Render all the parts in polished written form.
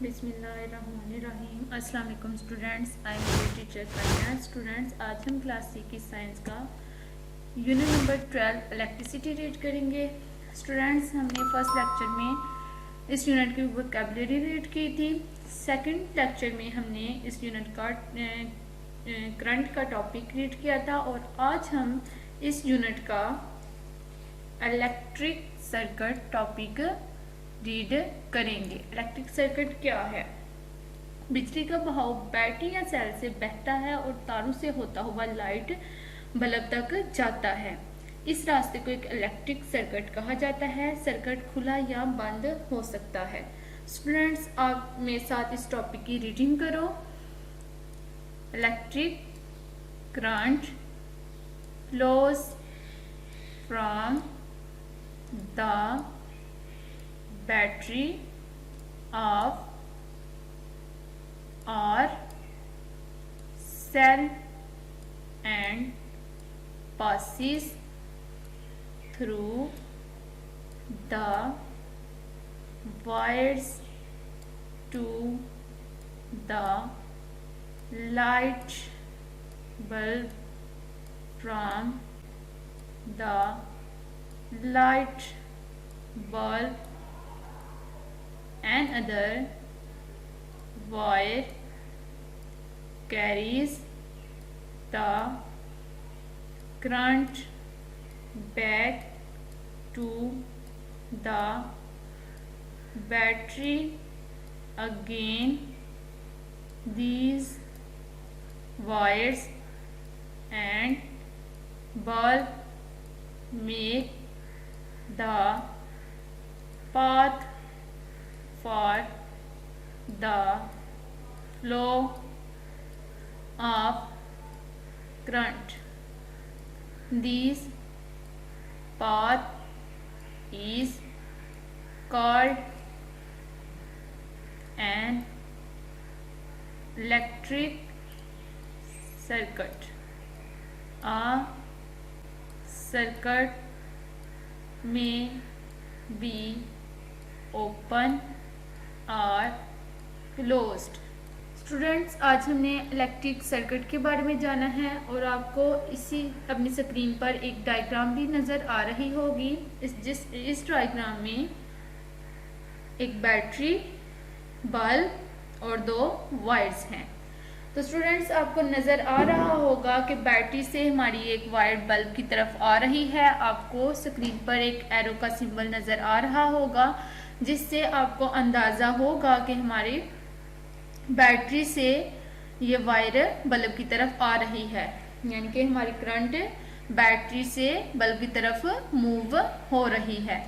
बिस्मिल्लाहिर्रहमानिर्रहीम। अस्सलाम वालेकुम students, I am your teacher कायनात। स्टूडेंट्स, आज हम क्लास सी की साइंस का यूनिट नंबर 12 इलेक्ट्रिसिटी रीड करेंगे। स्टूडेंट्स, हमने फर्स्ट लेक्चर में इस यूनिट की वोकैबुलरी रीड की थी। सेकंड लेक्चर में हमने इस यूनिट का करंट का टॉपिक रीड किया था और आज हम इस यूनिट का इलेक्ट्रिक सर्किट टॉपिक रीड करेंगे। इलेक्ट्रिक सर्किट क्या है? बिजली का बहाव बैटरी या सेल से बहता है और तारों से होता हुआ लाइट बल्ब तक जाता है। इस रास्ते को एक इलेक्ट्रिक सर्किट कहा जाता है। सर्किट खुला या बंद हो सकता है। स्टूडेंट्स, आप मेरे साथ इस टॉपिक की रीडिंग करो। Electric current flows from the battery of or cell and passes through the wires to the light bulb from the light bulb another wire carries the current back to the battery again. These wires and bulb make the path for the flow of current. This path is called an electric circuit. A circuit may be open और closed. Students, आज हमने electric circuit के बारे में जाना है और आपको इसी अपनी स्क्रीन पर एक डायग्राम भी नज़र आ रही होगी। इस डायग्राम में एक बैटरी, बल्ब और दो वायर्स हैं। तो स्टूडेंट्स, आपको नज़र आ रहा होगा कि बैटरी से हमारी एक वायर बल्ब की तरफ आ रही है। आपको स्क्रीन पर एक एरो का सिंबल नज़र आ रहा होगा जिससे आपको अंदाज़ा होगा कि हमारी बैटरी से ये वायर बल्ब की तरफ आ रही है, यानी कि हमारी करंट बैटरी से बल्ब की तरफ मूव हो रही है।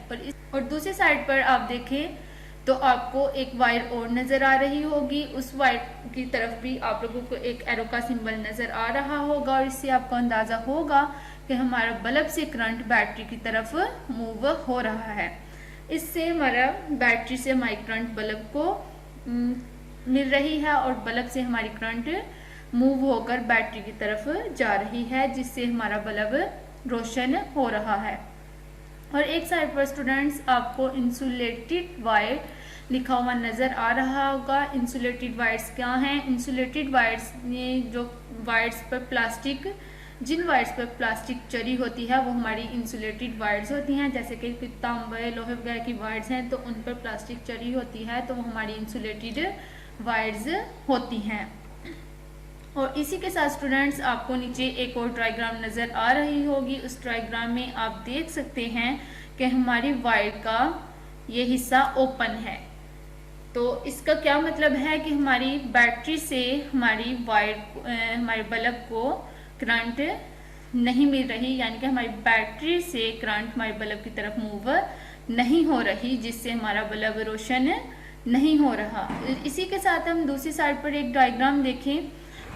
और दूसरी साइड पर आप देखें तो आपको एक वायर और नज़र आ रही होगी। उस वायर की तरफ भी आप लोगों को एक एरो का सिंबल नज़र आ रहा होगा और इससे आपको अंदाज़ा होगा कि हमारा बल्ब से करंट बैटरी की तरफ मूव हो रहा है। इससे हमारा बैटरी से हमारी करंट बल्ब को मिल रही है और बल्ब से हमारी करंट मूव होकर बैटरी की तरफ जा रही है, जिससे हमारा बल्ब रोशन हो रहा है। और एक साइड पर स्टूडेंट्स आपको इंसुलेटेड वायर लिखा हुआ नज़र आ रहा होगा। इंसुलेटेड वायर्स क्या हैं? इंसुलेटेड वायर्स में जो वायर्स पर प्लास्टिक जिन वायर्स पर प्लास्टिक चढ़ी होती है वो हमारी इंसुलेटेड वायर्स होती हैं। जैसे कि तांबे लोहे वगैरह की वायर्स हैं तो उन पर प्लास्टिक चढ़ी होती है तो वो हमारी इंसुलेटेड वायर्स होती हैं। और इसी के साथ स्टूडेंट्स आपको नीचे एक और डायग्राम नज़र आ रही होगी। उस डायग्राम में आप देख सकते हैं कि हमारी वायर का ये हिस्सा ओपन है। तो इसका क्या मतलब है कि हमारी बैटरी से हमारी हमारे बल्ब को करंट नहीं मिल रही, यानी कि हमारी बैटरी से करंट हमारे बल्ब की तरफ मूव नहीं हो रही, जिससे हमारा बल्ब रोशन नहीं हो रहा। इसी के साथ हम दूसरी साइड पर एक डायग्राम देखें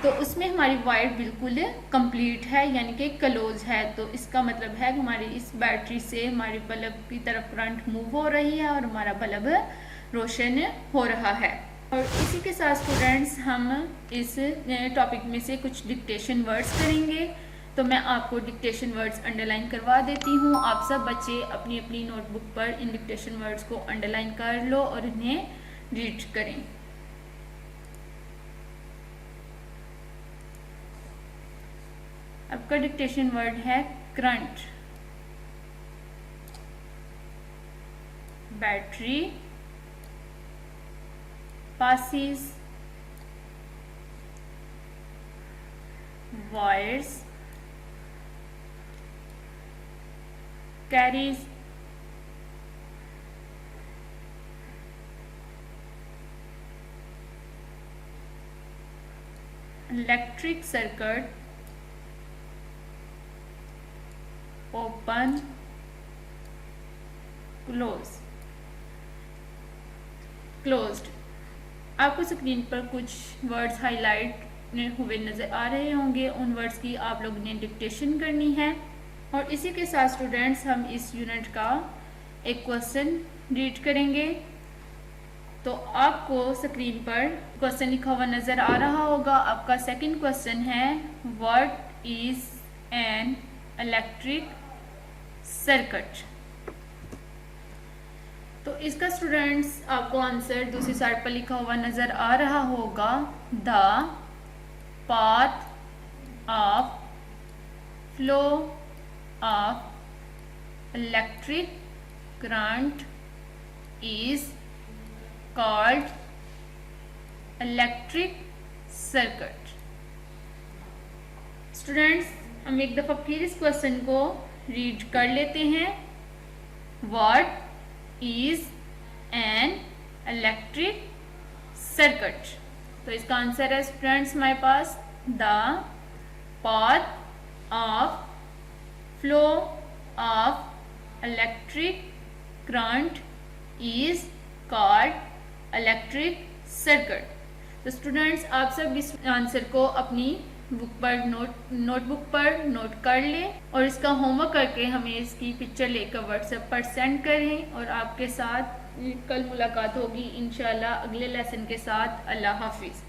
तो उसमें हमारी वायर बिल्कुल कंप्लीट है, यानी कि क्लोज है। तो इसका मतलब है कि हमारी इस बैटरी से हमारे बल्ब की तरफ करंट मूव हो रही है और हमारा बल्ब रोशन हो रहा है। और इसी के साथ स्टूडेंट्स हम इस टॉपिक में से कुछ डिक्टेशन वर्ड्स करेंगे। तो मैं आपको डिक्टेशन वर्ड्स अंडरलाइन करवा देती हूँ। आप सब बच्चे अपनी अपनी नोटबुक पर इन डिक्टेशन वर्ड्स को अंडरलाइन कर लो और इन्हें रीड करें। आपका डिक्टेशन वर्ड है current, battery, passes, wires, carries, electric circuit, open, closed। आपको स्क्रीन पर कुछ वर्ड्स हाईलाइट हुए नज़र आ रहे होंगे, उन वर्ड्स की आप लोगों ने डिक्टेशन करनी है। और इसी के साथ स्टूडेंट्स हम इस यूनिट का एक क्वेश्चन रीड करेंगे। तो आपको स्क्रीन पर क्वेश्चन लिखा हुआ नज़र आ रहा होगा। आपका सेकंड क्वेश्चन है what is an electric circuit. तो इसका स्टूडेंट्स आपको आंसर दूसरी साइड पर लिखा हुआ नज़र आ रहा होगा। The path of flow of electric current is called electric circuit. Students हम एक दफ़ा फिर इस क्वेश्चन को रीड कर लेते हैं। What is an electric circuit. तो इसका आंसर है स्टूडेंट्स हमारे पास the path of flow of electric current is called electric circuit. तो स्टूडेंट्स आप सब इस आंसर को अपनी बुक पर नोटबुक पर नोट कर लें और इसका होमवर्क करके हमें इसकी पिक्चर लेकर व्हाट्सएप पर सेंड करें। और आपके साथ कल मुलाकात होगी इंशाल्लाह अगले लेसन के साथ। अल्लाह हाफिज़।